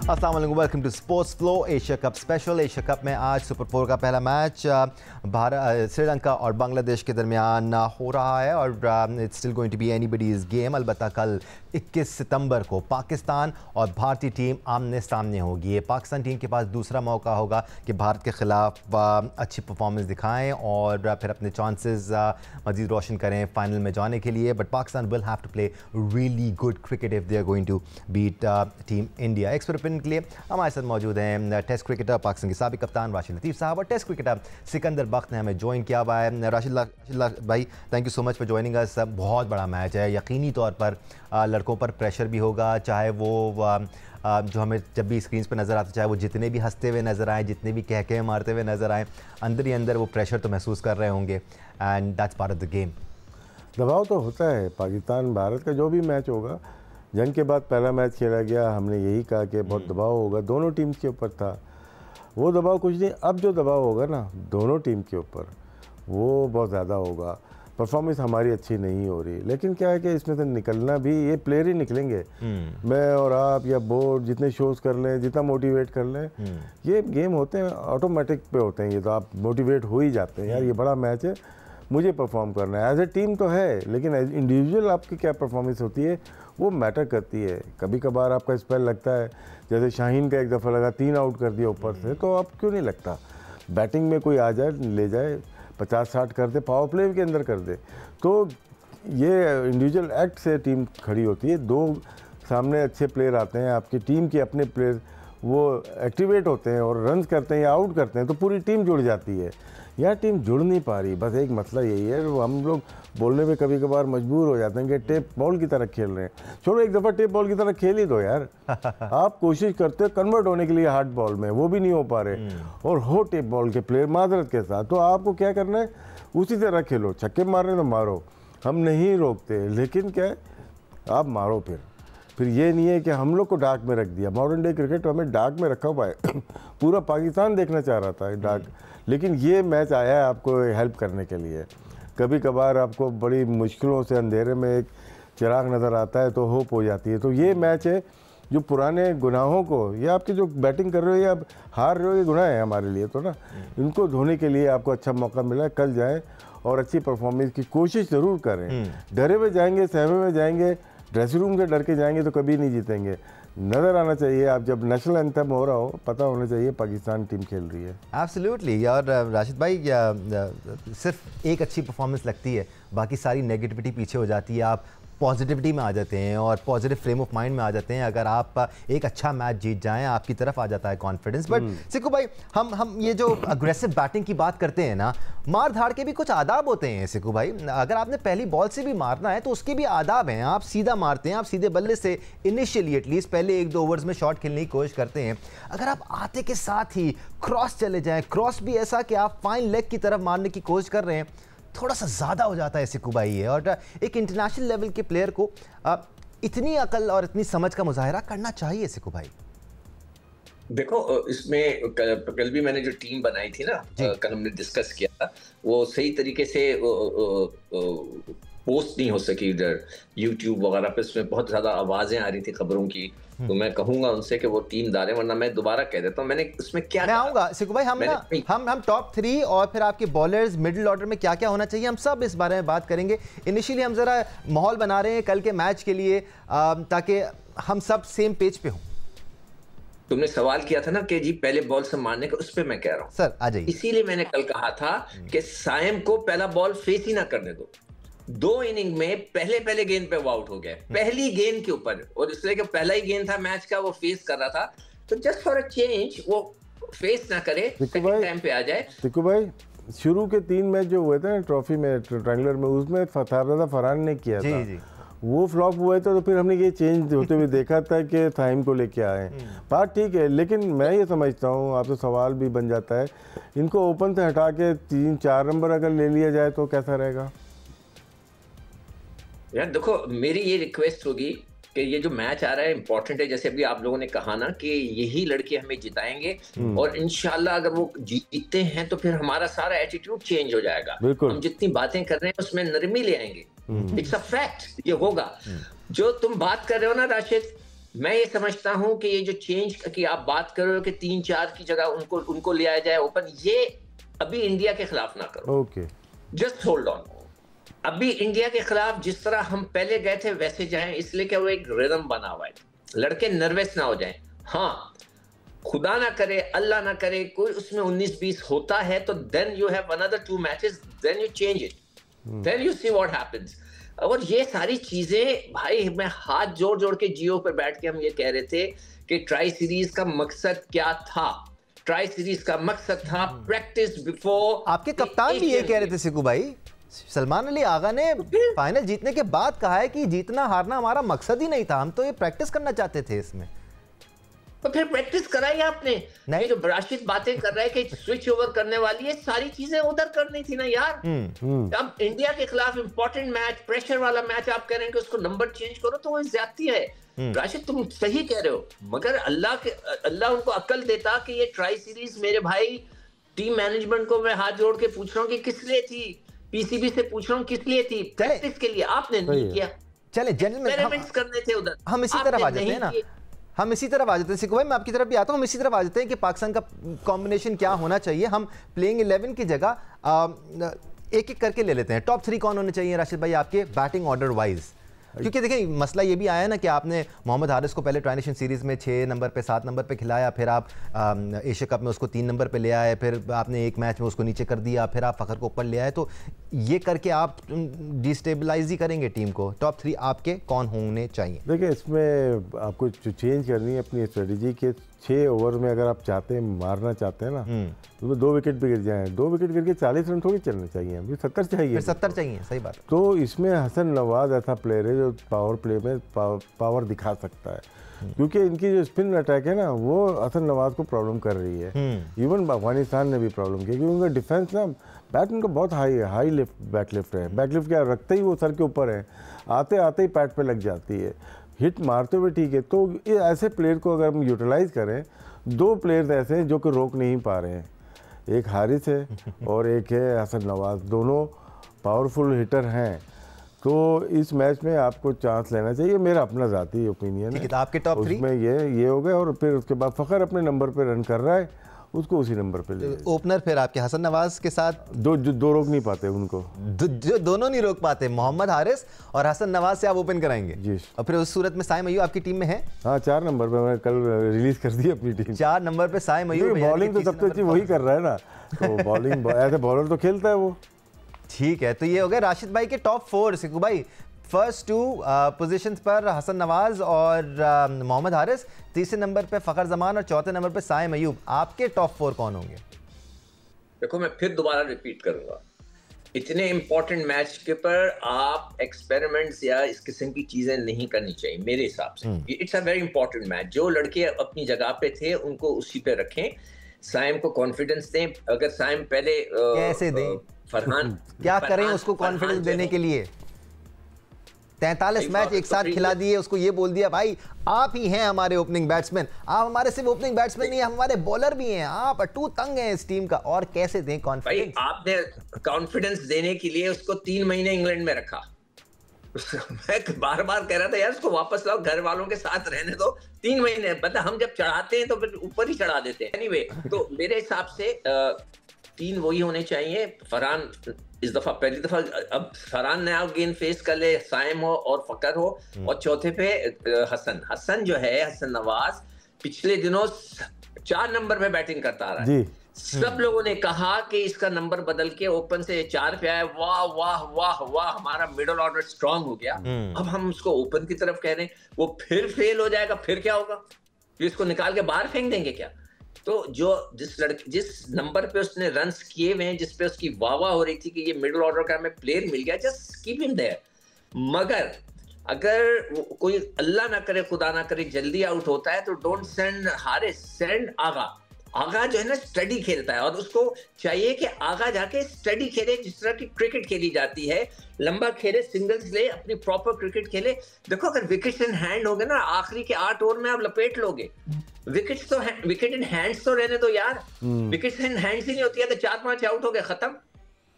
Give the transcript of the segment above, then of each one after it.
अस्सलाम वालेकुम, welcome to sports flow Asia cup special. Asia cup में आज सुपर 4 का पहला मैच भारत श्रीलंका और बांग्लादेश के दरमियान हो रहा है और it's still going to be anybody's game. अलबत्ता कल 21 सितंबर को पाकिस्तान और भारतीय टीम आमने सामने होगी। पाकिस्तान टीम के पास दूसरा मौका होगा कि भारत के ख़िलाफ़ अच्छी परफॉर्मेंस दिखाएं और फिर अपने चांसेस मज़ीद रोशन करें फाइनल में जाने के लिए। But Pakistan will have to play really good cricket if they are going to beat team India. Experiment के लिए हमारे साथ मौजूद हैं टेस्ट क्रिकेटर पाकिस्तान के साबिक कप्तान राशिद लतीफ़ साहब और टेस्ट क्रिकेटर सिकंदर बख्त ने हमें ज्वाइन किया हुआ है। राशिद भाई, thank you so much for joining us. बहुत बड़ा मैच है, यकीनी तौर पर लड़कों पर प्रेशर भी होगा, चाहे वो जो हमें जब भी स्क्रीन पर नज़र आते, चाहे वो जितने भी हंसते हुए नज़र आए, जितने भी कह मारते हुए नज़र आए, अंदर ही अंदर वो प्रेशर तो महसूस कर रहे होंगे and that's part of the game. दबाव तो होता है। पाकिस्तान भारत का जो भी मैच होगा, जंग के बाद पहला मैच खेला गया, हमने यही कहा कि बहुत दबाव होगा, दोनों टीम्स के ऊपर था। वो दबाव कुछ नहीं, अब जो दबाव होगा ना दोनों टीम के ऊपर वो बहुत ज़्यादा होगा। परफॉर्मेंस हमारी अच्छी नहीं हो रही, लेकिन क्या है कि इसमें से निकलना भी ये प्लेयर ही निकलेंगे। मैं और आप या बोर्ड जितने शोज़ कर लें, जितना मोटिवेट कर लें, ये गेम होते हैं ऑटोमेटिक पे होते हैं। ये तो आप मोटिवेट हो ही जाते हैं, यार ये बड़ा मैच है, मुझे परफॉर्म करना है। एज ए टीम तो है, लेकिन एज इंडिविजुअल आपकी क्या परफॉर्मेंस होती है वो मैटर करती है। कभी कभार आपका स्पेल लगता है, जैसे शाहीन का एक दफ़ा लगा 3 आउट कर दिया ऊपर से, तो आप क्यों नहीं लगता। बैटिंग में कोई आ जाए ले जाए, 50-60 कर दे, पावर प्ले के अंदर कर दे, तो ये इंडिविजुअल एक्ट से टीम खड़ी होती है। दो सामने अच्छे प्लेयर आते हैं, आपकी टीम के अपने प्लेयर वो एक्टिवेट होते हैं और रन करते हैं या आउट करते हैं, तो पूरी टीम जुड़ जाती है। यह टीम जुड़ नहीं पा रही, बस एक मसला यही है। हम लोग बोलने में कभी कभार मजबूर हो जाते हैं कि टेप बॉल की तरह खेल रहे हैं। छोड़ो, एक दफ़ा टेप बॉल की तरह खेल ही दो यार। आप कोशिश करते हो कन्वर्ट होने के लिए हार्ड बॉल में, वो भी नहीं हो पा रहे, और हो टेप बॉल के प्लेयर माजरत के साथ, तो आपको क्या करना है, उसी तरह खेलो। छक्के मार रहे तो मारो, हम नहीं रोकते, लेकिन क्या है आप मारो। फिर ये नहीं है कि हम लोग को डार्क में रख दिया। मॉडर्न डे क्रिकेट हमें डार्क में रखा हुआ है। पूरा पाकिस्तान देखना चाह रहा था डार्क, लेकिन ये मैच आया है आपको हेल्प करने के लिए। कभी कभार आपको बड़ी मुश्किलों से अंधेरे में एक चिराग नज़र आता है तो होप हो जाती है। तो ये मैच है जो पुराने गुनाहों को, ये आपके जो बैटिंग कर रहे हो या हार रहे हो, ये गुनाह है हमारे लिए, तो ना इनको धोने के लिए आपको अच्छा मौका मिला है। कल जाएँ और अच्छी परफॉर्मेंस की कोशिश ज़रूर करें। डरे हुए जाएंगे, सहमे में जाएंगे, ड्रेसिंग रूम से डर के जाएंगे तो कभी नहीं जीतेंगे। नज़र आना चाहिए, आप जब नेशनल एंथम हो रहा हो पता होना चाहिए पाकिस्तान टीम खेल रही है। एब्सोल्युटली। और राशिद भाई, सिर्फ एक अच्छी परफॉर्मेंस लगती है, बाकी सारी नेगेटिविटी पीछे हो जाती है। आप पॉजिटिविटी में आ जाते हैं और पॉजिटिव फ्रेम ऑफ माइंड में आ जाते हैं। अगर आप एक अच्छा मैच जीत जाएं, आपकी तरफ आ जाता है कॉन्फिडेंस। बट सिक्कू भाई, हम ये जो अग्रेसिव बैटिंग की बात करते हैं ना, मार धाड़ के भी कुछ आदाब होते हैं सिक्कू भाई। अगर आपने पहली बॉल से भी मारना है तो उसके भी आदाब हैं। आप सीधा मारते हैं, आप सीधे बल्ले से इनिशियली एटलीस्ट पहले 1-2 ओवर्स में शॉट खेलने की कोशिश करते हैं। अगर आप आते के साथ ही क्रॉस चले जाएं, क्रॉस भी ऐसा कि आप फाइन लेग की तरफ मारने की कोशिश कर रहे हैं, थोड़ा सा ज़्यादा हो जाता है सिक्कू भाई ये। और एक इंटरनेशनल लेवल के प्लेयर को इतनी अकल और इतनी समझ का मुजाहरा करना चाहिए सिक्कू भाई। देखो, इसमें कल भी मैंने जो टीम बनाई थी ना, कल हमने डिस्कस किया था, वो सही तरीके से पोस्ट नहीं हो सकी इधर यूट्यूब वगैरह पे। इसमें बहुत ज़्यादा आवाज़ें आ रही थी खबरों की, तो मैं कहूंगा उनसे कि वो टीम डालें, वरना मैं दोबारा कह देता हूं मैंने इसमें क्या। मैं आऊंगा सिक्कू भाई, हम टॉप 3 और फिर आपके बॉलर्स मिडिल ऑर्डर में क्या क्या होना चाहिए, हम सब इस बारे में बात करेंगे। इनिशियली हम जरा माहौल बना रहे हैं कल के मैच के लिए, ताकि हम सब सेम पेज पे हों। तुमने सवाल किया था ना कि जी पहले बॉल से मारने का, उस पर मैं कह रहा हूँ सर आ जाइए। इसीलिए मैंने कल कहा था कि साइम को पहला बॉल फेस ही ना करने दो। 2 इनिंग में पहले गेंद पे वो आउट हो गया, पहली गेंद के ऊपर, और इसलिए कि पहला ही गेंद था मैच का, वो फेस कर रहा था, तो जस्ट फॉर अ चेंज वो फेस ना करे, सेकंड टाइम पे आ जाए। देखो भाई, शुरू के 3 मैच जो हुए थे ना ट्रॉफी में, ट्रायंगुलर में, उसमें फरहान ने किया था जी। वो फ्लॉप हुए थे, तो फिर हमने ये चेंज होते हुए देखा था कि साइम को लेके आए। बात ठीक है, लेकिन मैं ये समझता हूँ, आपसे सवाल भी बन जाता है, इनको ओपन से हटा के 3-4 नंबर अगर ले लिया जाए तो कैसा रहेगा? यार देखो, मेरी ये रिक्वेस्ट होगी कि ये जो मैच आ रहा है इंपॉर्टेंट है, जैसे अभी आप लोगों ने कहा ना कि यही लड़के हमें जिताएंगे, और इंशाल्लाह अगर वो जीतते हैं तो फिर हमारा सारा एटीट्यूड चेंज हो जाएगा। हम जितनी बातें कर रहे हैं उसमें नरमी ले आएंगे। इट्स अ फैक्ट, ये होगा। जो तुम बात कर रहे हो ना राशिद, मैं ये समझता हूं कि ये जो चेंज की आप बात कर रहे हो कि 3-4 की जगह उनको ले आया जाए ओपन, ये अभी इंडिया के खिलाफ ना करो। Okay, just hold on. अभी इंडिया के खिलाफ जिस तरह हम पहले गए थे वैसे जाएं, इसलिए कि वो एक रिदम बना हुआ है, लड़के नर्वस ना हो जाएं। हाँ, खुदा ना करे, अल्लाह ना करे, कोई उसमें 19-20 होता है तो then you have another 2 matches, then you change it, then you see what happens. और ये सारी चीजें भाई, मैं हाथ जोड़ जोड़ के जियो पे बैठ के हम ये कह रहे थे कि ट्राई सीरीज का मकसद क्या था। ट्राई सीरीज का मकसद था प्रैक्टिस बिफोर। आपके कप्तान भी ये कह रहे थे सिकू भाई, सलमान अली आगा ने फाइनल जीतने के बाद कहा है कि जीतना हारना हमारा मकसद ही नहीं था, हम तो ये प्रैक्टिस करना चाहते थे इसमें। तो फिर प्रैक्टिस कराई आपने नहीं? जो राशिद बातें कर रहा है कि स्विच ओवर करने वाली है, सारी चीजें उधर करनी थी ना यार। अब इंडिया के खिलाफ इंपॉर्टेंट मैच, प्रेशर वाला मैच, आप कह रहे हैं कि उसको नंबर चेंज करो, तो वो ज्यादती है। राशिद तुम सही कह रहे हो, मगर अल्लाह उनको अक्ल देता कि ये ट्राई सीरीज, मेरे भाई टीम मैनेजमेंट को मैं हाथ जोड़ के पूछ रहा हूँ कि किस लिए थी, पीसीबी से पूछ रहा हूँ किस लिए थी, प्रैक्टिस के लिए। आपने नहीं किया। चले एक्सपेरिमेंट्स करने थे उधर, हम इसी तरफ आ जाते हैं ना, हम इसी तरफ आ जाते हैं सिकू भाई, मैं आपकी तरफ भी आता हूँ। हम इसी तरफ आ जाते हैं कि पाकिस्तान का कॉम्बिनेशन क्या होना चाहिए। हम प्लेइंग 11 की जगह एक एक करके ले लेते हैं। टॉप 3 कौन होने चाहिए राशिद भाई आपके बैटिंग ऑर्डर वाइज? क्योंकि देखिए मसला ये भी आया ना कि आपने मोहम्मद हारिस को पहले ट्राई नेशन सीरीज़ में 6 नंबर पे 7 नंबर पे खिलाया, फिर आप एशिया कप में उसको 3 नंबर पे ले आए, फिर आपने एक मैच में उसको नीचे कर दिया, फिर आप फ़खर को ऊपर ले आए। तो ये करके आप डिस्टेबलाइज ही करेंगे टीम को। टॉप 3 आपके कौन होने चाहिए? देखिए इसमें आपको चेंज करनी है अपनी स्ट्रेटजी के। 6 ओवर में अगर आप चाहते हैं, मारना चाहते हैं ना, तो 2 विकेट भी गिर जाएँ। 2 विकेट गिर के 40 रन थोड़ी चलने चाहिए, अभी 70 चाहिए। 70 चाहिए, सही बात। तो इसमें हसन नवाज ऐसा प्लेयर है जो पावर प्ले में पावर दिखा सकता है, क्योंकि इनकी जो स्पिन अटैक है ना, वो हसन नवाज को प्रॉब्लम कर रही है। इवन अफगानिस्तान ने भी प्रॉब्लम की, क्योंकि उनका डिफेंस ना, बैट उनका बहुत हाई लिफ्ट बैक लिफ्ट है। बैक लिफ्ट क्या रखते ही वो सर के ऊपर है, आते आते ही पैड पे लग जाती है, हिट मारते हुए ठीक है। तो ये ऐसे प्लेयर को अगर हम यूटिलाइज करें, 2 प्लेयर्स ऐसे हैं जो कि रोक नहीं पा रहे हैं, एक हारिस है और एक है हसन नवाज, दोनों पावरफुल हिटर हैं। तो इस मैच में आपको चांस लेना चाहिए, मेरा अपना ज़ाती ओपिनियन है। आपके टॉप 3 उसमें ये हो गए, और फिर उसके बाद फ़खर अपने नंबर पे रन कर रहा है, उसको उसी नंबर पे ले। ओपनर फिर आपके हसन नवाज के साथ दो रोक नहीं पाते उनको, जो दोनों नहीं रोक पाते, मोहम्मद हारिस और हसन नवाज से आप ओपन कराएंगे जी। और फिर उस सूरत में साइम अय्यूब आपकी टीम में है? हाँ, 4 नंबर पे मैं कल रिलीज कर दी अपनी टीम। 4 नंबर पे साइम अय्यूब। बॉलिंग तो सबसे अच्छी वही कर रहा है ना, तो बॉलिंग ऐसे बॉलर तो खेलता है वो। ठीक है, तो ये हो गए राशिद भाई के टॉप 4। सिकू भाई फर्स्ट 2 पोजीशंस पर हसन नवाज और मोहम्मद हारिस, तीसरे नंबर पे फ़खर जमान और चौथे नंबर पे साइम अय्यूब। आपके टॉप 4 कौन होंगे? देखो मैं फिर दोबारा रिपीट करूंगा, इतने इंपॉर्टेंट मैच के पर आप एक्सपेरिमेंट्स या इस किस्म की चीजें नहीं करनी चाहिए मेरे हिसाब से। It's a very important match, जो लड़के अपनी जगह पे थे उनको उसी पे रखें, साइम को कॉन्फिडेंस दें। अगर साइम पहले कैसे दें, फरहान क्या करें उसको कॉन्फिडेंस देने के लिए? 43 मैच एक साथ खिला दिए, उसको ये बोल दिया भाई आप ही हैं हमारे ओपनिंग बैट्समैन। आप हमारे सिर्फ ओपनिंग बैट्समैन नहीं, हम हमारे बॉलर भी हैं, आप अटू तंग हैं इस टीम का। और कैसे दें कॉन्फिडेंस? आपने कॉन्फिडेंस देने के लिए उसको 3 महीने इंग्लैंड में रखा। मैं बार बार कह रहा था यार उसको वापस लाओ, घर वालों के साथ रहने दो 3 महीने। पता हम जब चढ़ाते हैं तो फिर ऊपर ही चढ़ा देते हैं। एनीवे, तो मेरे हिसाब से 3 वही होने चाहिए। फरहान इस दफा पहली दफा, अब फरहान नया गेंद फेस कर ले, साइम हो और फकर हो, और चौथे पे हसन जो है, हसन नवाज पिछले दिनों 4 नंबर पे बैटिंग करता आ रहा है। सब लोगों ने कहा कि इसका नंबर बदल के ओपन से 4 पे आया, वाह वाह वाह वाह, हमारा मिडिल ऑर्डर स्ट्रांग हो गया। अब हम उसको ओपन की तरफ कह रहे हैं, वो फिर फेल हो जाएगा, फिर क्या होगा? फिर इसको निकाल के बाहर फेंक देंगे क्या? तो जिस नंबर पे उसने रन्स किए हुए हैं, जिस पे उसकी वाह वाह हो रही थी कि ये मिडिल ऑर्डर का हमें प्लेयर मिल गया, जस्ट कीप हिम देयर। मगर अगर कोई अल्लाह ना करे, खुदा ना करे, जल्दी आउट होता है तो डोंट सेंड हारिस, सेंड आगा। आगा जो है ना स्टडी खेलता है, और उसको चाहिए कि आगा जाके स्टडी खेले, जिस तरह की क्रिकेट खेली जाती है, लंबा खेले, सिंगल्स ले, अपनी प्रॉपर क्रिकेट खेले। देखो अगर विकेट इन हैंड होंगे ना, आखिरी के 8 ओवर में आप लपेट लोगे। विकेट इन हैंड्स तो रहने दो यार, विकेट इन हैंड्स ही नहीं होती है तो 4-5 आउट हो गए, खत्म।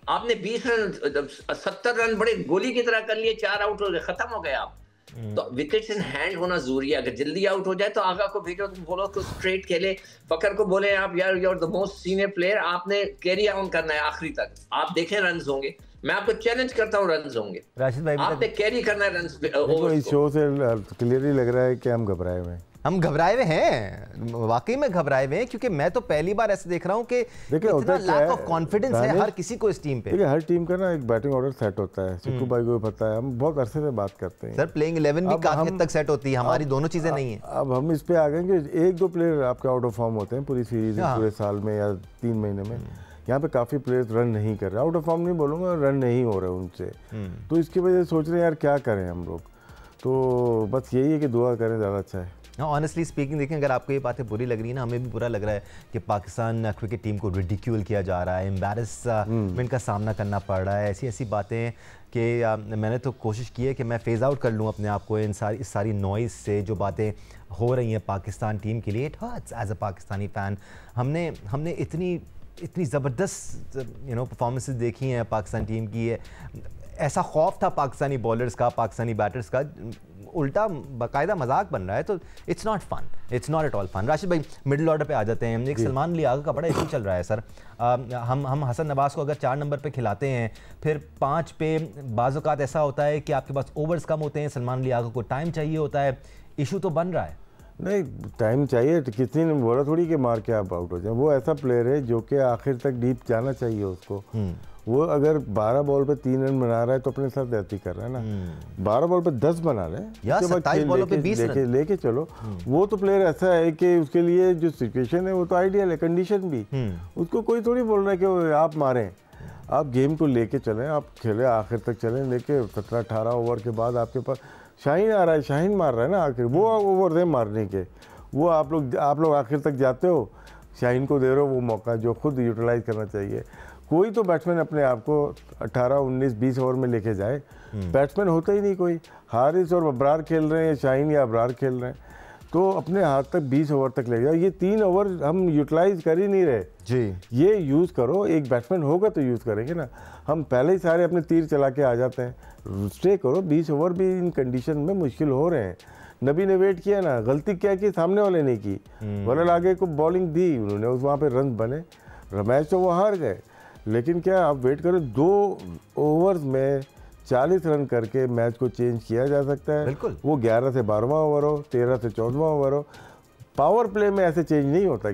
आपने 20 रन 70 रन बड़े गोली की तरह कर लिए, 4 आउट हो गए, खत्म हो गए आप। तो विकेट्स इन हैंड होना जरूरी है। अगर जल्दी आउट हो जाए तो आगा को भेजो, तुम बोलो तो स्ट्रेट खेले, फकर को बोले आप यार you are the most senior player, आपने कैरी ऑन करना है आखिरी तक, आप देखें रन होंगे, मैं आपको चैलेंज करता हूँ रन होंगे, राशिद भाई आपने कैरी करना है रन। इस शो से क्लियरली लग रहा है कि हम घबराए हुए हैं। हम घबराए हुए हैं, वाकई में घबराए हुए हैं, क्योंकि मैं तो पहली बार ऐसे देख रहा हूँ कि इतना लैक ऑफ कॉन्फिडेंस है हर किसी को इस टीम पे। देखिए हर टीम का ना एक बैटिंग ऑर्डर सेट होता है, सिक्कू भाई को पता है, हम बहुत अरसे से बात करते हैं। सर प्लेइंग 11 भी काफी हद तक सेट होती है, हमारी दोनों चीजें नहीं है। अब हम इस पे आ गए कि एक दो प्लेयर आपके आउट ऑफ फॉर्म होते हैं पूरी सीरीज में, पूरे साल में या 3 महीने में। यहाँ पे काफ़ी प्लेयर्स रन नहीं कर रहे, आउट ऑफ फॉर्म नहीं बोलूँगा, रन नहीं हो रहे उनसे, तो इसकी वजह से सोच रहे हैं यार क्या करें हम लोग। तो बस यही है कि दुआ करें, ज़्यादा अच्छा है। ऑनेस्टली स्पीकिंग देखें, अगर आपको ये बातें बुरी लग रही है ना, हमें भी बुरा लग रहा है कि पाकिस्तान क्रिकेट टीम को रिडिक्यूल किया जा रहा है, एम्बैरसमेंट का सामना करना पड़ रहा है। ऐसी ऐसी बातें कि मैंने तो कोशिश की है कि मैं फेज़ आउट कर लूँ अपने आप को इस सारी नॉइज़ से जो बातें हो रही हैं पाकिस्तान टीम के लिए। It hurts as a Pakistani fan. हमने इतनी ज़बरदस्त परफॉर्मेंसेस देखी हैं पाकिस्तान टीम की। ऐसा खौफ था पाकिस्तानी बॉलर्स का, पाकिस्तानी बैटर्स का, उल्टा बाकायदा मजाक बन रहा है। तो it's not fun, it's not at all fun. Rashid भाई मिडिल ऑर्डर पे आ जाते हैं। एक सलमान लियागा का बड़ा इशू चल रहा है सर। हम हसन नवाज को अगर 4 नंबर पे खिलाते हैं, फिर 5 पे बाज़ औक़ात ऐसा होता है कि आपके पास ओवर्स कम होते हैं, सलमान लियागा को टाइम चाहिए होता है। इशू तो बन रहा है। नहीं टाइम चाहिए तो किसी ने बोला थोड़ी कि मार के आप आउट हो जाए। वो ऐसा प्लेयर है जो कि आखिर तक डीप जाना चाहिए उसको। वो अगर 12 बॉल पे 3 रन बना रहा है तो अपने साथ रहती कर रहा है ना। 12 बॉल पे 10 बना रहे हैं, 27 बॉलों पे 20 रन लेके चलो। वो तो प्लेयर ऐसा है कि उसके लिए जो सिचुएशन है वो तो आइडियल है, कंडीशन भी। उसको कोई थोड़ी बोल रहा है कि आप मारें। आप गेम को लेके चलें, आप खेलें, आखिर तक चलें। लेके 17-18 ओवर के बाद आपके पास शाहीन आ रहा है, शाहीन मार रहा है ना आखिर, वो ओवर है मारने के। वो आप लोग आखिर तक जाते हो, शाहीन को दे रहे हो वो मौका जो खुद यूटिलाइज करना चाहिए। कोई तो बैट्समैन अपने आप को 18, 19, 20 ओवर में लेके जाए। बैट्समैन होता ही नहीं कोई। हारिस और अबरार खेल रहे हैं, शाहीन या अबरार खेल रहे हैं, तो अपने हाथ तक 20 ओवर तक ले जाओ। ये 3 ओवर हम यूटिलाइज कर ही नहीं रहे जी। ये यूज़ करो, एक बैट्समैन होगा तो यूज़ करेंगे ना। हम पहले ही सारे अपने तीर चला के आ जाते हैं। स्टे करो, 20 ओवर भी इन कंडीशन में मुश्किल हो रहे हैं। नबी ने वेट किया ना, गलती क्या की सामने वाले ने की, वरना आगे को बॉलिंग दी उन्होंने, उस वहाँ पे रन बने, मैच तो वो हार गए। लेकिन क्या आप वेट करो, 2 ओवर्स में 40 रन करके मैच को चेंज किया जा सकता है। बिल्कुल। वो 11 से 12वां ओवर हो, 13 से 14वां ओवर हो। पावर प्ले में ऐसे चेंज नहीं होता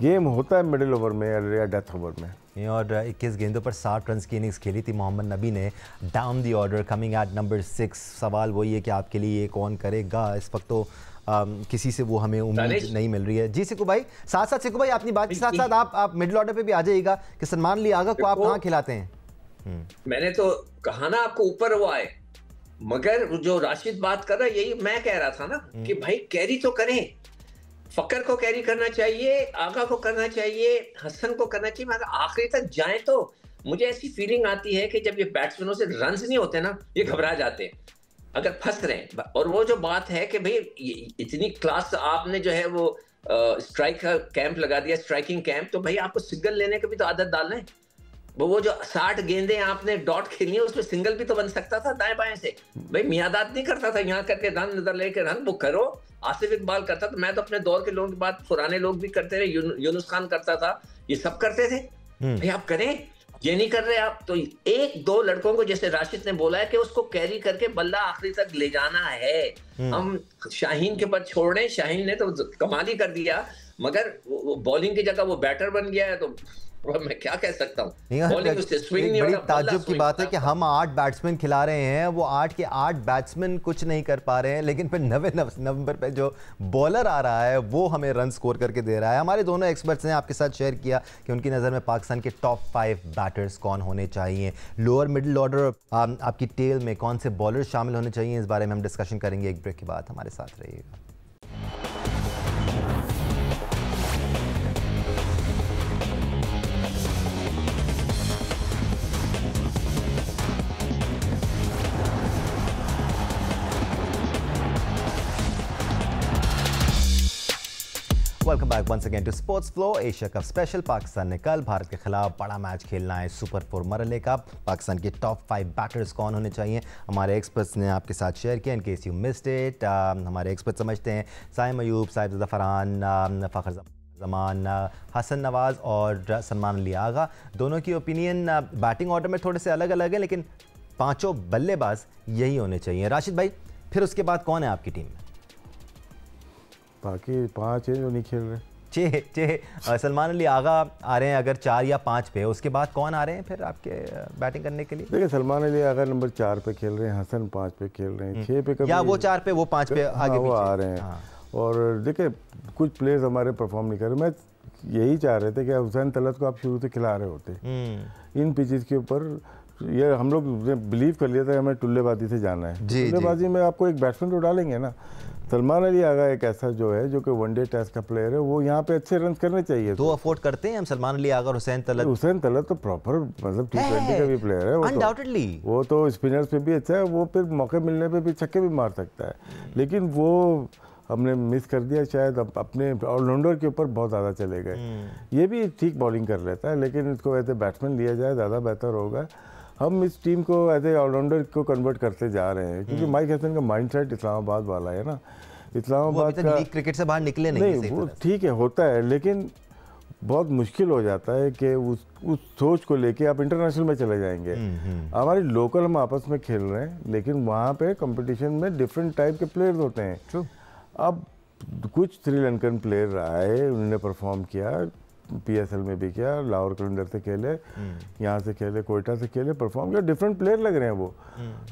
गेम होता है मिडिल ओवर में या डेथ ओवर में। और 21 गेंदों पर 60 रन की इनिंग्स खेली थी मोहम्मद नबी ने, down the order, coming at number 6। सवाल वही है कि आपके लिए ये कौन करेगा इस वक्त। तो किसी से वो हमें उम्मीद नहीं मिल रही है। जी सिक्कू भाई, साथ सिक्कू भाई अपनी बात के साथ साथ आप मिडिल ऑर्डर पे भी आ जाइएगा कि सलमान लियागा को आप कहाँ खिलाते हैं। मैंने तो कहा ना आपको ऊपर वो आए, मगर जो राशिद बात कर रहा है यही मैं कह रहा था ना कि भाई कैरी तो करें। फकर को कैरी करना चाहिए, आगा को करना चाहिए, हसन को करना चाहिए, मगर आखिरी तक जाए। तो मुझे ऐसी फीलिंग आती है कि जब ये बैट्समैनों से रन्स नहीं होते ना, ये घबरा जाते हैं अगर फंस रहे हैं। और वो जो बात है कि भाई इतनी क्लास आपने जो है वो स्ट्राइक का कैंप लगा दिया, स्ट्राइकिंग कैंप, तो भाई आपको सिंगल लेने की भी तो आदत डालना है। वो जो 60 गेंदें आपने डॉट खेलनी है उसमें सिंगल भी तो बन सकता था दाएं बाएं से। भाई मियादाद नहीं करता था यहाँ करके रन नजर लेके रन वो करो। आसिफ इकबाल करता था, मैं तो अपने दौर के लोगों की बात पुराने लोग भी करते रहे, यूनुस खान करता था, ये सब करते थे। भाई आप करें, ये नहीं कर रहे आप तो 1-2 लड़कों को जैसे राशिद ने बोला है कि उसको कैरी करके बल्ला आखिरी तक ले जाना है। हम शाहीन के ऊपर छोड़ रहे हैं, शाहीन ने तो कमाल ही कर दिया, मगर वो बॉलिंग की जगह वो बैटर बन गया है। तो मैं क्या कह सकता हूँ, बॉलिंग उससे स्विंग नहीं बड़ी होता। ताज्जुब की बात है कि हम 8 बैट्समैन खिला रहे हैं, वो 8 के 8 बैट्समैन कुछ नहीं कर पा रहे हैं, लेकिन फिर 9 नंबर पे जो बॉलर आ रहा है वो हमें रन स्कोर करके दे रहा है। हमारे दोनों एक्सपर्ट्स ने आपके साथ शेयर किया कि उनकी नज़र में पाकिस्तान के टॉप 5 बैटर्स कौन होने चाहिए, लोअर मिडिल ऑर्डर आपकी टेल में कौन से बॉलर शामिल होने चाहिए। इस बारे में हम डिस्कशन करेंगे एक ब्रेक के बाद। हमारे साथ रहिएगा। Welcome back once again to sports flow. Asia cup special. Pakistan ने कल भारत के खिलाफ बड़ा मैच खेलना है, सुपर 4 मरहले का। पाकिस्तान के टॉप 5 बैटर्स कौन होने चाहिए, हमारे एक्सपर्ट्स ने आपके साथ शेयर किया। In case you missed it, हमारे एक्सपर्ट समझते हैं साइम अयूब, साइफुद्दीन फरहान, फ़खर जमान, हसन नवाज़ और सलमान अली आगा, दोनों की ओपिनियन बैटिंग ऑर्डर में थोड़े से अलग अलग है, लेकिन पांचों बल्लेबाज यही होने चाहिए। राशिद भाई, फिर उसके बाद कौन है आपकी टीम में? बाकी 5 हैं जो नहीं खेल रहे। सलमान अली आगा आ रहे हैं अगर 4 या 5 पे, उसके बाद कौन आ रहे हैं फिर आपके बैटिंग करने के लिए? देखिए, सलमान अली आगा नंबर 4 पे खेल रहे हैं, हसन 5 पे खेल रहे हैं, 6 पे कभी या वो 4 पे वो 5 पे आगे वो आ रहे हैं। हाँ। और देखिए, कुछ प्लेयर्स हमारे परफॉर्म नहीं कर रहे। मैं यही चाह रहे थे कि हुसैन तलत को आप शुरू से खिला रहे होते इन पिचेस के ऊपर। ये हम लोग बिलीव कर लिया था हमें टुल्लेबाजी से जाना है। टुल्लेबाजी में आपको एक बैट्समैन तो डालेंगे ना। सलमान अली आगा एक ऐसा जो है जो कि वनडे टेस्ट का प्लेयर है, वो यहाँ पे अच्छे रन करने चाहिए। तो अफोर्ड करते हैं हम सलमान अली आगा और हुसैन तलत। हुसैन तलत तो प्रॉपर मतलब T20 का भी प्लेयर है, अनडाउटेडली वो तो स्पिनर्स पे भी अच्छा है, वो फिर मौके मिलने पे भी छक्के भी मार सकता है। लेकिन वो हमने मिस कर दिया, शायद अपने ऑलराउंडर के ऊपर बहुत ज़्यादा चले गए। ये भी ठीक बॉलिंग कर लेता है, लेकिन इसको एज ए बैट्समैन लिया जाए ज़्यादा बेहतर होगा। हम इस टीम को एज ए ऑलराउंडर को कन्वर्ट करते जा रहे हैं, क्योंकि माइक हैसन का माइंडसेट इस्लामाबाद वाला है ना। इस्लामाबाद का क्रिकेट से बाहर निकले नहीं, वो ठीक है होता है, लेकिन बहुत मुश्किल हो जाता है कि उस सोच को लेके आप इंटरनेशनल में चले जाएंगे। हमारी लोकल हम आपस में खेल रहे हैं, लेकिन वहाँ पे कंपटीशन में डिफरेंट टाइप के प्लेयर्स होते हैं। True. अब कुछ श्रीलंकन प्लेयर आए, उन्होंने परफॉर्म किया, PSL में भी किया, लाहौर कलंदर से खेले, यहाँ से खेले, कोयटा से खेले, परफॉर्म किया, डिफरेंट प्लेयर लग रहे हैं वो।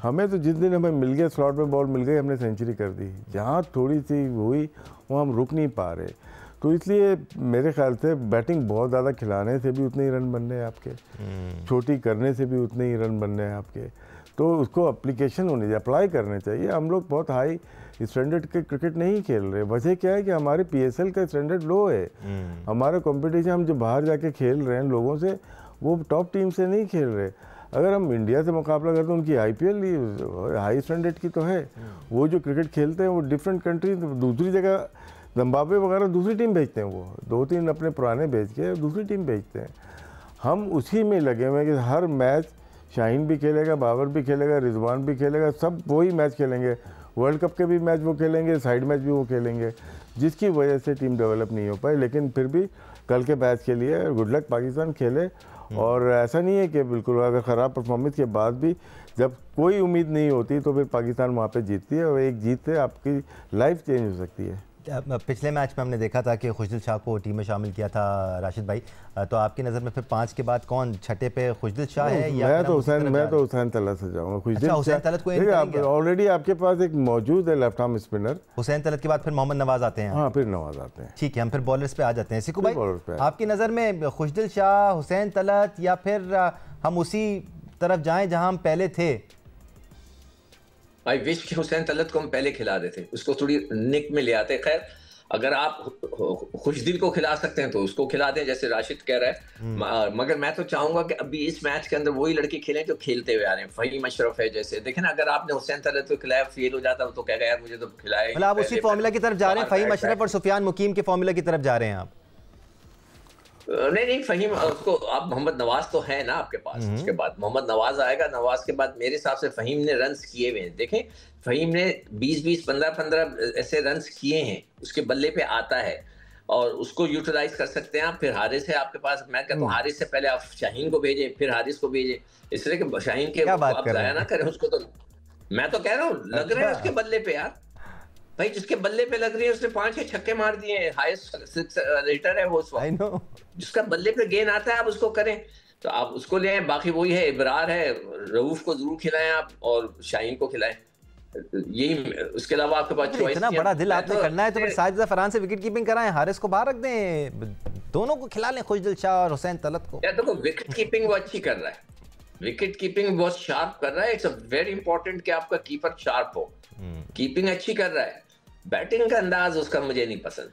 हमें तो जिस दिन हमें मिल गया स्लॉट में बॉल मिल गई, हमने सेंचुरी कर दी। जहाँ थोड़ी सी हुई वो हम रुक नहीं पा रहे। तो इसलिए मेरे ख्याल से बैटिंग बहुत ज़्यादा खिलाने से भी उतने ही रन बनने हैं आपके, छोटी करने से भी उतने ही रन बनने हैं आपके। तो उसको एप्लीकेशन होनी चाहिए, अप्लाई करने चाहिए। हम लोग बहुत हाई स्टैंडर्ड के क्रिकेट नहीं खेल रहे। वजह क्या है कि हमारे PSL का स्टैंडर्ड लो है। हमारा कंपटीशन हम जो बाहर जाके खेल रहे हैं लोगों से, वो टॉप टीम से नहीं खेल रहे। अगर हम इंडिया से मुकाबला करते हैं, उनकी IPL हाई स्टैंडर्ड की तो है। वो जो क्रिकेट खेलते हैं वो डिफरेंट कंट्री, दूसरी जगह जिम्बाब्वे वगैरह दूसरी टीम भेजते हैं, वो 2-3 अपने पुराने भेज के दूसरी टीम भेजते हैं। हम उसी में लगे हुए हैं कि हर मैच शाहीन भी खेलेगा, बाबर भी खेलेगा, रिजवान भी खेलेगा, सब वही मैच खेलेंगे। वर्ल्ड कप के भी मैच वो खेलेंगे, साइड मैच भी वो खेलेंगे, जिसकी वजह से टीम डेवलप नहीं हो पाई। लेकिन फिर भी कल के मैच के लिए गुड लक, पाकिस्तान खेले। और ऐसा नहीं है कि बिल्कुल अगर ख़राब परफॉर्मेंस के बाद भी जब कोई उम्मीद नहीं होती तो फिर पाकिस्तान वहाँ पे जीतती है, और एक जीत से आपकी लाइफ चेंज हो सकती है। पिछले मैच में हमने देखा था कि खुशदिल शाह को टीम में शामिल किया था राशिद भाई। तो आपकी नज़र में फिर 5 के बाद कौन छठे पे खुशदिल शाह है या मैं तो हुसैन तलत से जाऊंगा। हुसैन तलत को ऑलरेडी आपके पास एक मौजूद है left arm spinner. Hussain Talat के बाद फिर मोहम्मद नवाज आते हैं। हाँ, फिर नवाज आते हैं। ठीक है, हम फिर बॉलर्स पे आ जाते हैं। सिकू भाई, आपकी नज़र में खुशदिल शाह, हुसैन तलत, या फिर हम उसी तरफ जाएं जहां हम पहले थे? आई विश कि हुसैन तलत को हम पहले खिला देते, उसको थोड़ी निक में ले आते। खैर, अगर आप खुशदिल को खिला सकते हैं तो उसको खिला दें, जैसे राशिद कह रहा है। मगर मैं तो चाहूंगा कि अभी इस मैच के अंदर वही लड़के खेलें जो खेलते हुए आ रहे हैं। फ़हीम अशरफ है, जैसे देखें ना, अगर आपने हुसैन तलत को खिलाया, फेल हो जाता तो कहेगा यार मुझे तो खिलाया। मतलब आप उसी फॉर्मूला की तरफ जा रहे हैं, फ़हीम अशरफ और सुफियान मुकीम के फॉर्मूला की तरफ जा रहे हैं आप? नहीं, फ़हीम उसको आप, मोहम्मद नवाज तो है ना आपके पास, उसके बाद मोहम्मद नवाज आएगा। नवाज के बाद मेरे हिसाब से फ़हीम ने रन्स किए हुए हैं। देखें, फ़हीम ने 20-20, 15-15 ऐसे रन्स किए हैं, उसके बल्ले पे आता है और उसको यूटिलाइज कर सकते हैं आप। फिर हारिस है आपके पास। मैं कहता हूँ हारिस से पहले आप शाहीन को भेजें, फिर हारिस को भेजें, इसलिए कि शाहीन के आप जाया ना करें उसको। तो मैं तो कह रहा हूँ लग रहे हैं उसके बल्ले पे यार भाई, जिसके बल्ले पे लग रही है उसने 5-6 छक्के मार दिए हैं। हाईएस्ट 6 रेटर है वो उस वक्त। जिसका बल्ले पे गेंद आता है आप उसको करें, तो आप उसको ले आए। बाकी वही है, इब्रार है, रऊफ को जरूर खिलाएं आप और शाहीन को खिलाएं। यही, उसके अलावा आपके पास चॉइस। इतना बड़ा दिल आपने करना है तो फिर साजिद फरहान से विकेट कीपिंग कराएं, हारिस को बाहर रख दें, दोनों को खिला लें, खुशदिल शाह और हुसैन तलत को। देखो, विकेट कीपिंग वो अच्छी कर रहा है, विकेट कीपिंग बहुत शार्प कर रहा है। इट्स वेरी इंपॉर्टेंट कि आपका कीपर शार्प हो। कीपिंग अच्छी कर रहा है, बैटिंग का अंदाज उसका मुझे नहीं पसंद।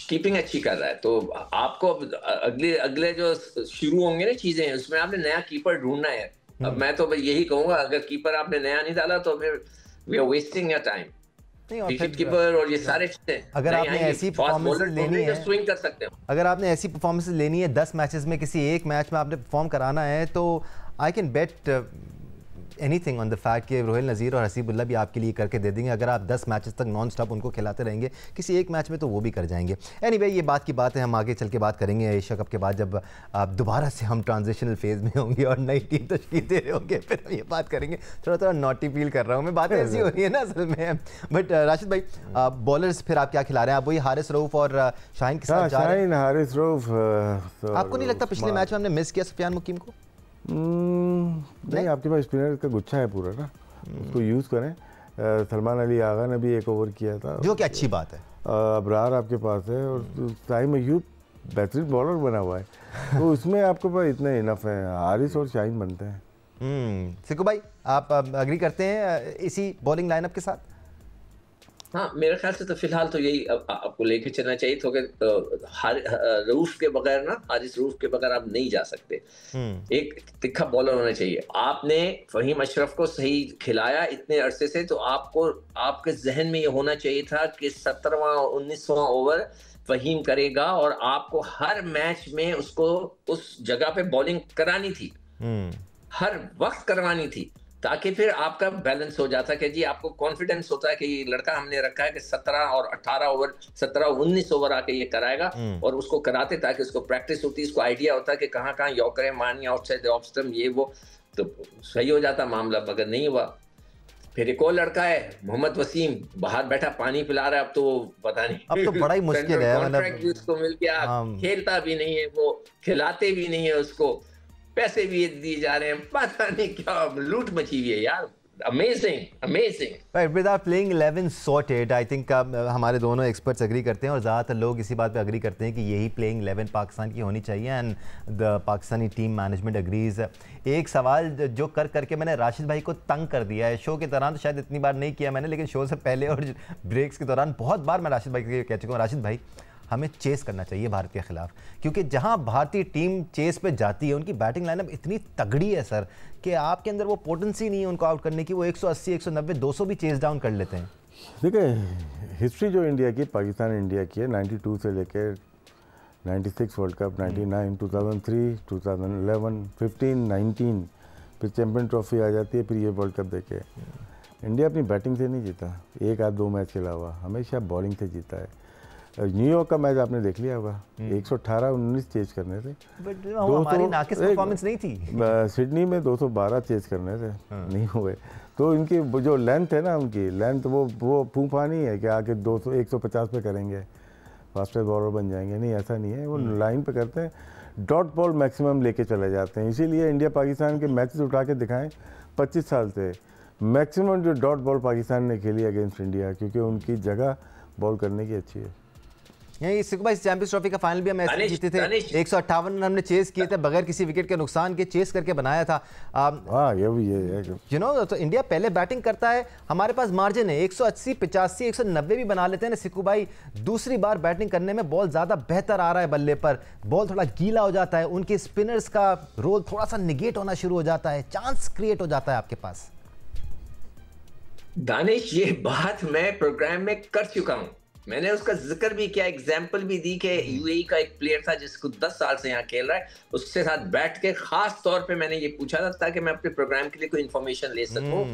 कीपिंग अच्छी कर रहा है, तो आपको अगले जो शुरू होंगे ना चीजें, उसमें आपने नया कीपर ढूंढना है। अब मैं तो यही कहूंगा, अगर कीपर आपने नया नहीं डाला तो फिर we are wasting your time. Wicket keeper और ये सारे अगर आपने ऐसी परफॉर्मेंस लेनी है, स्विंग कर सकते हो। अगर आपने ऐसी परफॉर्मेंस लेनी है 10 मैचेस में, किसी एक मैच में आपने परफॉर्म कराना है, तो I can bet anything on the fact कि रोहिल नज़ीर और हसीबुल्ला भी आपके लिए करके दे देंगे। अगर आप 10 मैचेस तक नॉन स्टॉप उनको खिलाते रहेंगे, किसी एक मैच में तो वो भी कर जाएंगे। एनीवे, ये बात की बात है, हम आगे चल के बात करेंगे एशिया कप के बाद, जब आप दोबारा से हम ट्रांजिशनल फेज़ में होंगे और नई टीम तश्कील दे रहे होंगे, फिर हम ये बात करेंगे। थोड़ा नॉटी फील कर रहा हूँ मैं, बातें ऐसी हो रही है ना असल में। बट राशिद भाई, बॉलर्स फिर आप क्या खिला रहे हैं? आप वही हारिस रऊफ और शाहीन के साथ जा रहे हैं? हारिस रऊफ। आपको नहीं लगता पिछले मैच में हमने मिस किया सुफियान मुकीम को? नहीं, आपके पास स्पिनर का गुच्छा है पूरा ना, उसको यूज़ करें। सलमान अली आगा ने भी एक ओवर किया था, जो कि अच्छी बात है। अबरार आपके पास है और टाइम अयूब बेहतरीन बॉलर बना हुआ है, तो उसमें आपके पास इतने इनफ है। हारिस और शाहीन बनते हैं। सिक्कू भाई, आप अग्री करते हैं इसी बॉलिंग लाइनअप के साथ? हाँ, मेरे ख्याल से तो फिलहाल तो यही आपको लेके चलना चाहिए। तो रऊफ के बगैर ना, हारिस रऊफ के बगैर आप नहीं जा सकते। एक तिखा बॉलर होना चाहिए। आपने फहीम अशरफ को सही खिलाया इतने अरसे से, तो आपको आपके जहन में ये होना चाहिए था कि 17वां और 19वां ओवर फहीम करेगा और आपको हर मैच में उसको उस जगह पे बॉलिंग करानी थी, हर वक्त करवानी थी, ताकि फिर आपका बैलेंस हो जाता कि जी आपको कॉन्फिडेंस होता है कि ये लड़का हमने रखा है कि 17 और 18 ओवर, 17 19 ओवर आके ये कराएगा, और उसको कराते ताकि उसको प्रैक्टिस होती, इसको आइडिया होता है कि कहाँ यॉर्कर मारनी, आउटसाइड ऑफ स्टंप, ये वो, तो सही हो जाता मामला। मगर नहीं हुआ। फिर एक और लड़का है मोहम्मद वसीम, बाहर बैठा पानी पिला रहा है। अब तो पता नहीं, अब तो बड़ा ही मुश्किल है, कॉन्ट्रैक्ट उसको मिल गया, खेलता भी नहीं है वो, खिलाते भी नहीं है उसको, पैसे भी दिए जा रहे हैं, पता नहीं क्या लूट मची हुई है यार। Amazing. Right, with our playing 11 sorted, I think हमारे दोनों एक्सपर्ट्स एग्री करते हैं और ज़्यादातर लोग इसी बात पे एग्री करते हैं कि यही प्लेइंग 11 पाकिस्तान की होनी चाहिए, and the Pakistani team management agrees. एक सवाल जो करके मैंने राशिद भाई को तंग कर दिया है शो के दौरान, तो शायद इतनी बार नहीं किया मैंने, लेकिन शो से पहले और ब्रेक्स के दौरान बहुत बार मैं राशिद भाई को कह चुका हूँ, राशिद भाई हमें चेस करना चाहिए भारत के खिलाफ, क्योंकि जहां भारतीय टीम चेस पे जाती है उनकी बैटिंग लाइनअप इतनी तगड़ी है सर कि आपके अंदर वो पोटेंसी नहीं है उनको आउट करने की। वो 180, 190, 200 भी चेस डाउन कर लेते हैं। देखिए, हिस्ट्री जो इंडिया की, पाकिस्तान इंडिया की है, 92 से लेकर 96 वर्ल्ड कप, 99, 2003, 2011, 15, 19, फिर चैम्पियन ट्रॉफी आ जाती है, फिर ये वर्ल्ड कप देखे। इंडिया अपनी बैटिंग से नहीं जीता, एक आध दो मैच के अलावा, हमेशा बॉलिंग से जीता है। न्यूयॉर्क का मैच आपने देख लिया होगा, 118-19 चेज करने थे, हमारी नाकिस परफॉर्मेंस नहीं थी। सिडनी में 212 चेज करने थे, नहीं हुए। तो इनकी जो लेंथ है ना, उनकी लेंथ वो फूफा नहीं है कि आके 200 150 पे करेंगे, फास्टेस्ट बॉलर बन जाएंगे, नहीं, ऐसा नहीं है। वो लाइन पे करते हैं, डॉट बॉल मैक्सिमम लेके चले जाते हैं। इसीलिए इंडिया पाकिस्तान के मैचेस उठा के दिखाएं, 25 साल से मैक्सिमम जो डॉट बॉल पाकिस्तान ने खेली अगेंस्ट इंडिया, क्योंकि उनकी जगह बॉल करने की अच्छी है। यही सिक्कू भाई, चैंपियंस ट्रॉफी का फाइनल भी हम ऐसे जीते थे, 158 रन हमने चेस किए थे बगैर किसी विकेट के नुकसान के, चेस करके बनाया था। ये भी है यू नो, तो इंडिया पहले बैटिंग करता है, हमारे पास मार्जिन है, 180, 85, 190 भी बना लेते हैं ना सिक्कू भाई। दूसरी बार बैटिंग करने में बॉल ज़्यादा बेहतर आ रहा है बल्ले पर, बॉल थोड़ा गीला हो जाता है, उनके स्पिनर्स का रोल थोड़ा सा निगेट होना शुरू हो जाता है, चांस क्रिएट हो जाता है आपके पास। दानिश, ये बात मैं प्रोग्राम में कर चुका हूं, मैंने उसका जिक्र भी किया, एग्जाम्पल भी दी कि यूएई का एक प्लेयर था जिसको 10 साल से यहाँ खेल रहा है, उसके साथ बैठ के खास तौर पे मैंने ये पूछा था ताकि मैं अपने प्रोग्राम के लिए कोई इंफॉर्मेशन ले सकूं।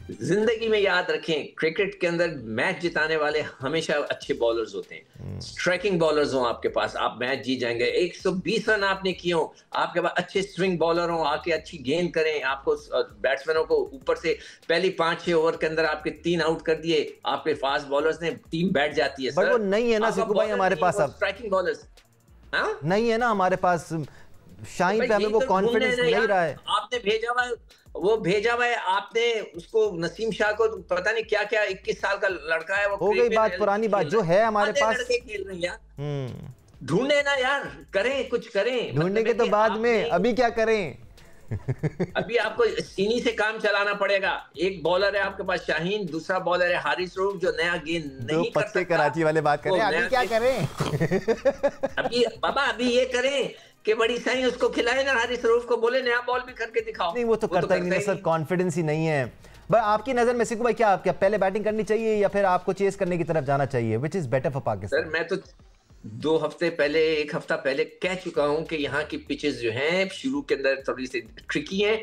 जिंदगी में याद रखें, क्रिकेट के अंदर मैच जिताने वाले हमेशा अच्छे बॉलर्स होते हैं, स्ट्राइकिंग बॉलर्स हो आपके पास, आप मैच जीत जाएंगे। 120 रन आपने किए हो, आपके पास अच्छे स्विंग बॉलर हो, आके अच्छी गेंद करें, आपको बैट्समैनों को ऊपर से पहली 5-6 ओवर के अंदर आपके 3 आउट कर दिए, आपके फास्ट बॉलर्स ने, टीम बैठ जाती है। बट वो नहीं है ना सिक्कू भाई हमारे पास, अब स्ट्राइकिंग बॉलर्स नहीं है ना हमारे पास, शाहीन पे हमें वो कॉन्फिडेंस नहीं रहा है। आपने भेजा हुआ है आपने उसको, नसीम शाह को, पता नहीं क्या क्या, 21 साल का लड़का है वो, हो गई बात पुरानी बात, जो है हमारे पास खेल रहे हैं यार, ढूंढे ना यार, करें कुछ करें, ढूंढने के तो बाद में, अभी क्या करें? अभी आपको इन्हीं से काम चलाना पड़ेगा। एक बॉलर है आपके पास शाहीन, दूसरा बॉलर है हारिस रऊफ जो नया गेंद नहीं कर सकता। कराची वाले बात करें, अभी क्या करें? अभी ये करें कि बड़ी सही उसको खिलाए ना, हारिस रऊफ को बोले नया बॉल भी करके दिखाओ। नहीं, वो तो करता ही नहीं सर, कॉन्फिडेंस ही नहीं है। बट आपकी नजर में सिकू भाई क्या पहले बैटिंग करनी चाहिए या फिर आपको चेस करने की तरफ जाना चाहिए? Which is better for Pakistan? Sir मैं तो 2 हफ्ते पहले, 1 हफ्ता पहले कह चुका हूं कि यहाँ की पिचेस जो हैं शुरू के अंदर थोड़ी सी ट्रिकी हैं।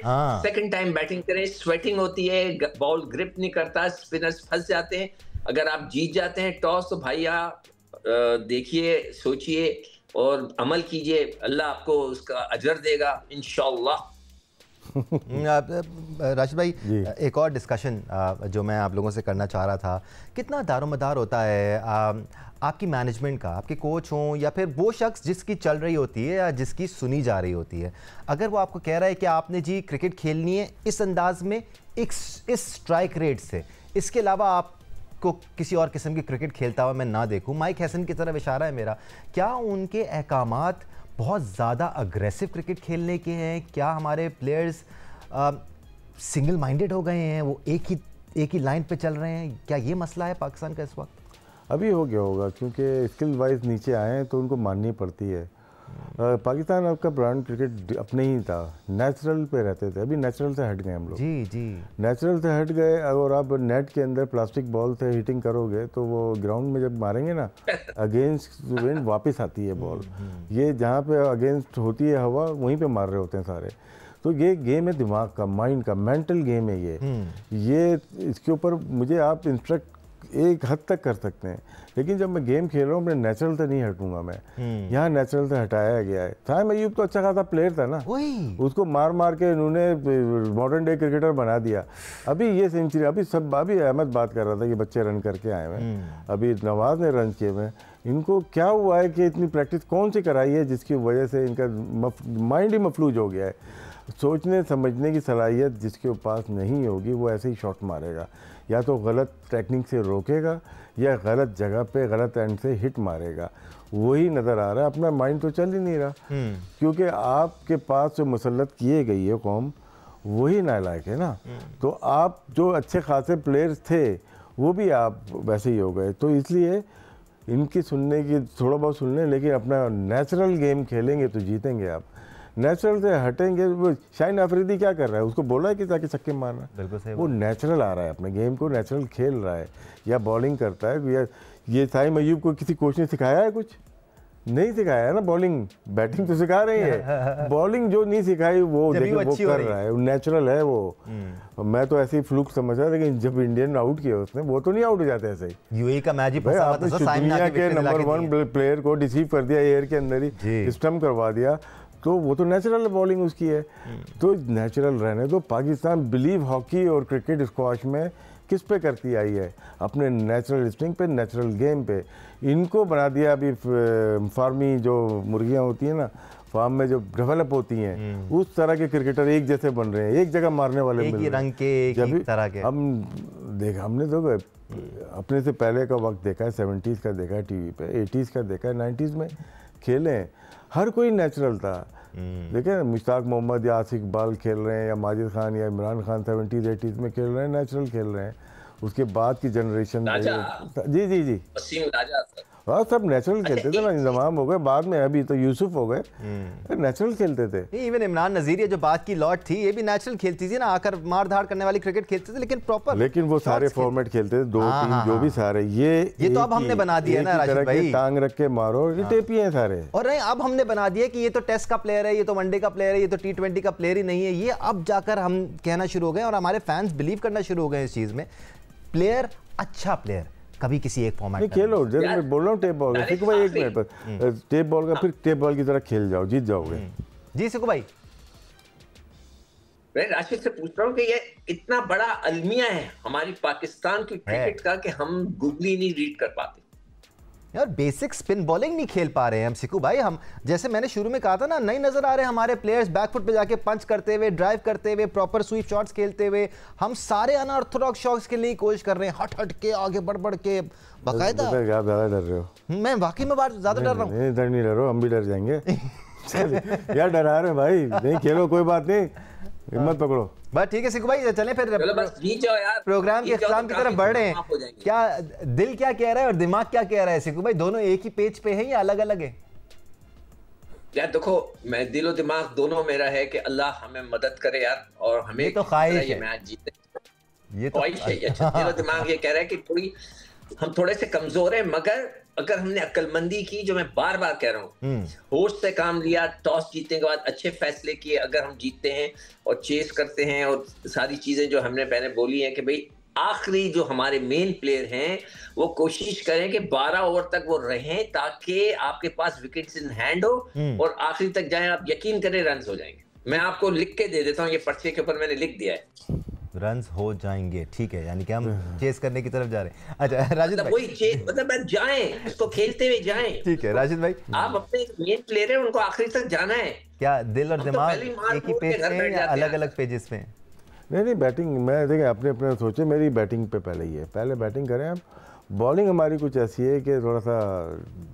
सेकंड टाइम बैटिंग करें, स्वेटिंग होती है, बॉल ग्रिप नहीं करता, स्पिनर्स फंस जाते हैं। अगर आप जीत जाते हैं टॉस तो भैया देखिए, सोचिए और अमल कीजिए, अल्लाह आपको उसका अजर देगा इंशाअल्लाह। राशिद भाई, एक और डिस्कशन जो मैं आप लोगों से करना चाह रहा था, कितना दारोमदार होता है आपकी मैनेजमेंट का, आपके कोच हों या फिर वो शख्स जिसकी चल रही होती है या जिसकी सुनी जा रही होती है, अगर वो आपको कह रहा है कि आपने जी क्रिकेट खेलनी है इस अंदाज में, इस स्ट्राइक रेट से, इसके अलावा आपको किसी और किस्म की क्रिकेट खेलता हुआ मैं ना देखूं, माइक हैसन की तरफ इशारा है मेरा, क्या उनके अहकामात बहुत ज़्यादा अग्रेसिव क्रिकेट खेलने के हैं? क्या हमारे प्लेयर्स सिंगल माइंडेड हो गए हैं, वो एक ही लाइन पे चल रहे हैं? क्या ये मसला है पाकिस्तान का इस वक्त? अभी हो गया होगा, क्योंकि स्किल वाइज नीचे आए हैं तो उनको माननी पड़ती है। पाकिस्तान आपका ब्रांड क्रिकेट अपने ही था, नेचुरल पे रहते थे, अभी नेचुरल से हट गए हम लोग। जी जी, नेचुरल से हट गए। और आप नेट के अंदर प्लास्टिक बॉल से हिटिंग करोगे तो वो ग्राउंड में जब मारेंगे ना, अगेंस्ट विंड वापस आती है बॉल। ये जहाँ पे अगेंस्ट होती है हवा, वहीं पे मार रहे होते हैं सारे। तो ये गेम है दिमाग का, माइंड का, मेंटल गेम है ये इसके ऊपर मुझे आप इंस्ट्रक्ट एक हद तक कर सकते हैं, लेकिन जब मैं गेम खेल रहा हूँ अपने नेचुरल से नहीं हटूंगा मैं। यहाँ नेचुरल से हटाया गया है। साइम अयूब तो अच्छा खासा प्लेयर था ना, उसको मार मार के इन्होंने मॉडर्न डे क्रिकेटर बना दिया। अभी ये सेंचुरी, अभी अहमद बात कर रहा था कि बच्चे रन करके आए हुए, अभी नवाज ने रन किए हुए। इनको क्या हुआ है कि इतनी प्रैक्टिस कौन सी कराई है जिसकी वजह से इनका माइंड ही मफलूज हो गया है। सोचने समझने की सलाहियत जिसके पास नहीं होगी वो ऐसे ही शॉट मारेगा, या तो गलत टेक्निक से रोकेगा या गलत जगह पे गलत एंड से हिट मारेगा। वही नज़र आ रहा है, अपना माइंड तो चल ही नहीं रहा, क्योंकि आपके पास जो मुसल्लत किए गई है कौम वही नालायक है ना। तो आप जो अच्छे खासे प्लेयर्स थे वो भी आप वैसे ही हो गए। तो इसलिए इनकी सुनने की थोड़ा बहुत सुन लें, लेकिन अपना नेचुरल गेम खेलेंगे तो जीतेंगे। आप नेचुरल से हटेंगे। वो शाहीन अफरीदी क्या कर रहा है, उसको बोला है कि ताकि छक्के मारना, बिल्कुल सही, वो नेचुरल आ रहा है, अपने गेम को नेचुरल खेल रहा है, या बॉलिंग करता है। या ये साइम अयूब को किसी कोच ने सिखाया है? कुछ नहीं सिखाया है ना। बॉलिंग बैटिंग तो सिखा रही है, बॉलिंग जो नहीं सिखाई वो देखिए वो कर रहा है, नेचुरल है वो। मैं तो ऐसे ही फ्लूक समझ रहा था, लेकिन जब इंडियन आउट किया उसने, वो तो नहीं आउट हो जाते ऐसे ही। यूएई का मैच ही आपने दुनिया के नंबर 1 प्लेयर को डिसीव कर दिया, एयर के अंदर ही स्टम्प करवा दिया, तो वो तो नेचुरल बॉलिंग उसकी है। तो नेचुरल रहने दो। पाकिस्तान बिलीव हॉकी और क्रिकेट स्क्वाश में किस पे करती आई है, अपने नेचुरल इंस्टिंक्ट पे, नेचुरल गेम पे। इनको बना दिया अभी फार्मी जो मुर्गियां होती हैं ना, फार्म में जो डेवलप होती हैं, उस तरह के क्रिकेटर एक जैसे बन रहे हैं, एक जगह मारने वाले एक ही रंग के, एक ही तरह के। हमने तो अपने से पहले का वक्त देखा है, 70s का देखा है टीवी पे, 80s का देखा है, 90s में खेले, हर कोई नेचुरल था। देखें मुश्ताक मोहम्मद या आसिफ इकबाल खेल रहे हैं, या माजिद खान या इमरान खान 70s 80s में खेल रहे हैं, नेचुरल खेल रहे हैं। उसके बाद की जनरेशन जी जी जी वसीम राजा हाँ, सब नेचुरल खेलते थे ना। इंतजाम हो गए बाद में, अभी तो यूसुफ हो गए, नेचुरल खेलते थे। इवन इमरान नजीर ये जो बात की लॉट थी, ये भी नेचुरल खेलती थी ना, आकर मार धाड़ करने वाली क्रिकेट खेलते थे, लेकिन प्रॉपर। लेकिन वो सारे फॉर्मेट खेलते थे, 2-3 जो भी सारे। ये तो अब हमने बना दिया ना राशिद भाई, टांग रख के मारो, ये टेपी हैं सारे। और नहीं, अब हमने बना दिया कि ये तो टेस्ट का प्लेयर है, ये तो वनडे का प्लेयर है, ये तो T20 का प्लेयर ही नहीं है। ये अब जाकर हम कहना शुरू हो गए और हमारे फैंस बिलीव करना शुरू हो गए इस चीज में। प्लेयर अच्छा प्लेयर कभी किसी एक फॉर्मेट में खेलो। जैसे मैं बोल रहा हूँ टेप बॉल का, सिक्कू भाई 1 मिनट पर टेप बॉल का, फिर टेप बॉल की तरह खेल जाओ, जीत जाओगे। जी सिक्कू भाई, मैं राशिद से पूछ रहा हूँ कि ये इतना बड़ा अलमिया है हमारी पाकिस्तान की क्रिकेट का कि हम गूगली नहीं रीड कर पाते यार। बेसिक स्पिन बॉलिंग नहीं खेल पा रहे हैं हम सिक्कू भाई। हम जैसे मैंने शुरू में कहा था ना, नहीं नजर आ रहे हमारे प्लेयर्स बैकफुट पे जाके पंच करते हुए, ड्राइव करते हुए, प्रॉपर स्वीप शॉट्स खेलते हुए। हम सारे अनऑर्थोडॉक्स शॉट्स के लिए कोशिश कर रहे हैं, हट हट के, आगे बढ़ बढ़ के, बकायदा। आप ज्यादा डर रहे हो। मैं वाकई में ज्यादा डर रहा हूँ। नहीं डर नहीं रहे हो, हम भी डर जाएंगे। यार डरा रहे भाई, नहीं खेलो कोई बात नहीं, हिम्मत पकड़ो। बस ठीक है सिक्कू भाई, चलें फिर प्रोग्राम के इख्तिताम की तरफ बढ़ रहे हैं। क्या दिल क्या कह रहा है और दिमाग क्या कह रहा है सिक्कू भाई? दोनों एक ही पेज पे हैं या अलग अलग है? यार देखो, मैं दिलो दिमाग दोनों मेरा है कि अल्लाह हमें मदद करे यार, और हमें तो ख्वाहिश है, मैच जीते। ये तो ख्वाहिश है, अच्छा दिलो दिमाग ये कह रहा है कि कोई हम थोड़े से कमजोर हैं, मगर अगर हमने अक्लमंदी की, जो मैं बार बार कह रहा हूँ, होश से काम लिया, टॉस जीतने के बाद अच्छे फैसले किए, अगर हम जीतते हैं और चेस करते हैं और सारी चीजें जो हमने पहले बोली हैं कि भाई आखिरी जो हमारे मेन प्लेयर हैं वो कोशिश करें कि 12 ओवर तक वो रहें ताकि आपके पास विकेट्स इन हैंड हो और आखिरी तक जाएं, आप यकीन करें रन हो जाएंगे। मैं आपको लिख के दे देता हूँ, ये पर्चे के ऊपर मैंने लिख दिया है, रन्स हो जाएंगे। ठीक है, यानी कि हम चेस करने की तरफ जा रहे हैं। अच्छा राशिद भाई, वही चेस मतलब जाएं, इसको खेलते हुए जाएं। ठीक है राशिद भाई, आप अपने मेन प्लेयर हैं, उनको आखिरी तक जाना है। क्या दिल और दिमाग तो एक ही पेज पे या अलग अलग पेजेस पे? नहीं, बैटिंग मैं देखिए अपने अपने सोचे, मेरी बैटिंग पे पहले ही है, पहले बैटिंग करें आप। बॉलिंग हमारी कुछ ऐसी है कि थोड़ा सा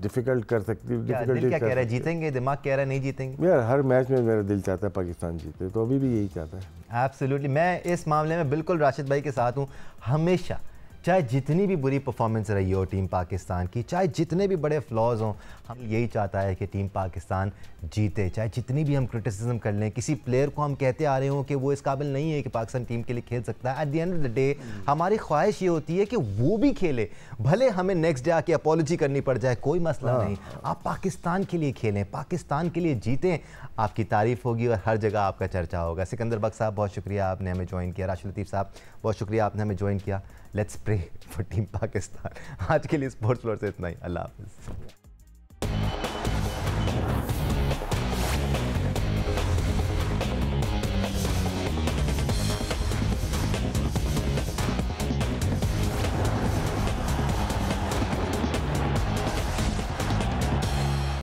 डिफिकल्ट कर सकती है। दिल क्या कह रहा है, जीतेंगे? दिमाग कह रहा है नहीं जीतेंगे? यार हर मैच में मेरा दिल चाहता है पाकिस्तान जीते, तो अभी भी यही चाहता है। एब्सोल्युटली, मैं इस मामले में बिल्कुल राशिद भाई के साथ हूँ। हमेशा चाहे जितनी भी बुरी परफॉर्मेंस रही हो टीम पाकिस्तान की, चाहे जितने भी बड़े फ्लॉज हों, हम यही चाहता है कि टीम पाकिस्तान जीते। चाहे जितनी भी हम क्रिटिसिज्म कर लें, किसी प्लेयर को हम कहते आ रहे हों कि वो इस काबिल नहीं है कि पाकिस्तान टीम के लिए खेल सकता है, at the end of the day हमारी ख्वाहिश ये होती है कि वो भी खेले, भले हमें नेक्स्ट डे आके अपॉलॉजी करनी पड़ जाए, कोई मसला नहीं। आप पाकिस्तान के लिए खेलें, पाकिस्तान के लिए जीतें, आपकी तारीफ होगी और हर जगह आपका चर्चा होगा। सिकंदर बख्श साहब बहुत शुक्रिया, आपने हमें ज्वाइन किया। राशिद लतीफ़ साहब बहुत शुक्रिया, आपने हमें ज्वाइन किया। Let's pray for team Pakistan. आज के लिए स्पोर्ट्स फ्लोर से इतना ही। अल्लाह हाफ़िज़।